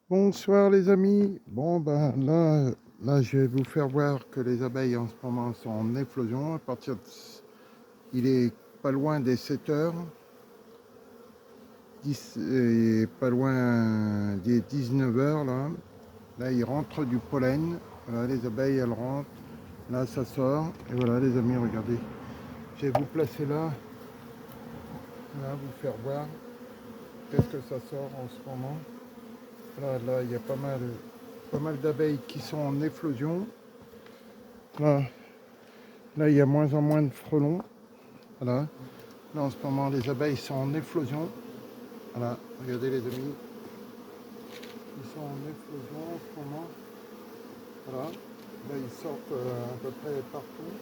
Bonsoir les amis. Bon ben là je vais vous faire voir que les abeilles en ce moment sont en éclosion. Il est pas loin des 7 heures, 10, et pas loin des 19 heures là. Là il rentre du pollen. Voilà, les abeilles elles rentrent. Là ça sort. Et voilà les amis, regardez. Je vais vous placer là, vous faire voir qu'est-ce que ça sort en ce moment. Là il y a pas mal d'abeilles qui sont en éclosion. Là, Là, il y a moins en moins de frelons. Voilà. Là, en ce moment, les abeilles sont en éclosion. Voilà. Regardez, les amis. Ils sont en éclosion en ce moment. Voilà. Là, ils sortent à peu près partout.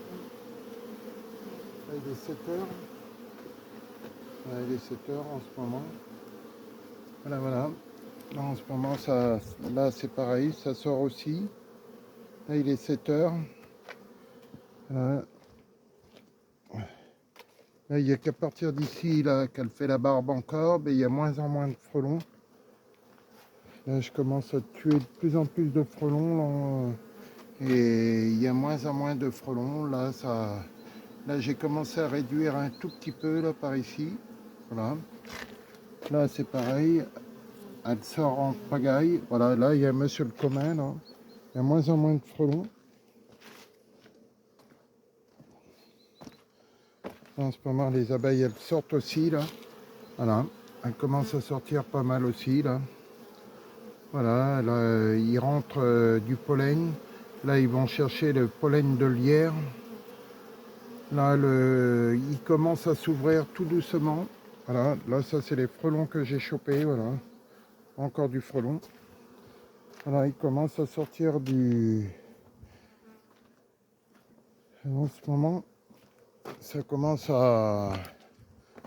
Là, il est 7 heures. Là, il est 7 heures en ce moment. Voilà, voilà. Là, en ce moment, là, c'est pareil. Ça sort aussi. Là, il est 7 heures. Voilà. Là, il n'y a qu'à partir d'ici, là, qu'elle fait la barbe encore, mais il y a moins en moins de frelons. Là, je commence à tuer de plus en plus de frelons. Là, et il y a moins en moins de frelons. Là j'ai commencé à réduire un tout petit peu là par ici. Voilà. Là, c'est pareil. Elle sort en pagaille. Voilà, là, il y a monsieur le commun. Là. Il y a moins en moins de frelons. En ce moment, les abeilles, elles sortent aussi. Là. Voilà. Elles commencent à sortir pas mal aussi. Là. Voilà, là, ils rentrent du pollen. Là, ils vont chercher le pollen de lierre. Là, il commence à s'ouvrir tout doucement. Voilà, là, ça, c'est les frelons que j'ai chopés. Voilà, encore du frelon. Voilà, il commence à sortir du... En ce moment, ça commence à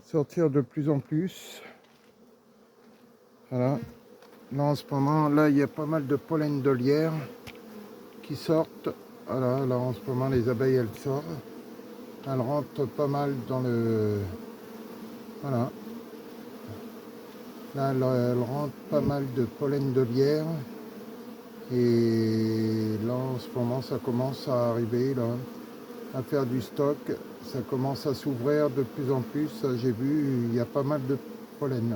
sortir de plus en plus. Voilà, là, en ce moment, là, il y a pas mal de pollen de lierre qui sortent. Voilà, là, en ce moment, les abeilles, elles sortent. Elles rentrent pas mal dans le... Voilà. Là, elles rentrent pas mal de pollen de lierre. Et là, en ce moment, ça commence à arriver, là, à faire du stock. Ça commence à s'ouvrir de plus en plus. J'ai vu, il y a pas mal de pollen.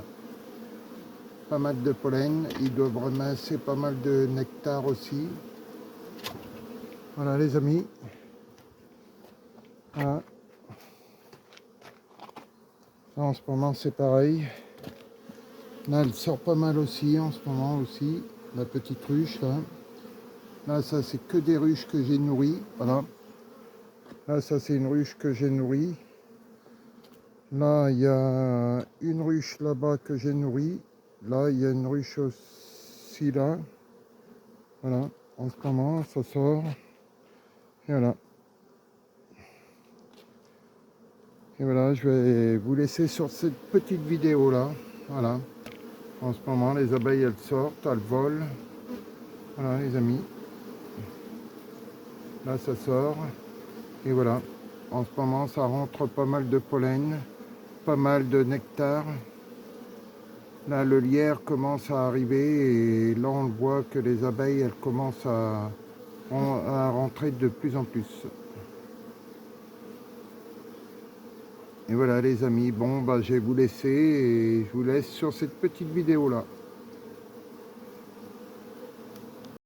Pas mal de pollen. Ils doivent ramasser pas mal de nectar aussi. Voilà, les amis. Voilà. Là, en ce moment, c'est pareil. Là, elle sort pas mal aussi, en ce moment aussi. La petite ruche, là. Là, ça, c'est que des ruches que j'ai nourries. Voilà. Là, ça, c'est une ruche que j'ai nourrie. Là, il y a une ruche là-bas que j'ai nourrie. Là, il y a une ruche aussi là. Voilà, en ce moment, ça sort. Et voilà. Et voilà, je vais vous laisser sur cette petite vidéo là. Voilà. En ce moment, les abeilles, elles sortent, elles volent. Voilà, les amis. Là, ça sort. Et voilà. En ce moment, ça rentre pas mal de pollen, pas mal de nectar. Là, le lierre commence à arriver et là, on voit que les abeilles, elles commencent à rentrer de plus en plus. Et voilà les amis, bon bah je vais vous laisser et je vous laisse sur cette petite vidéo là.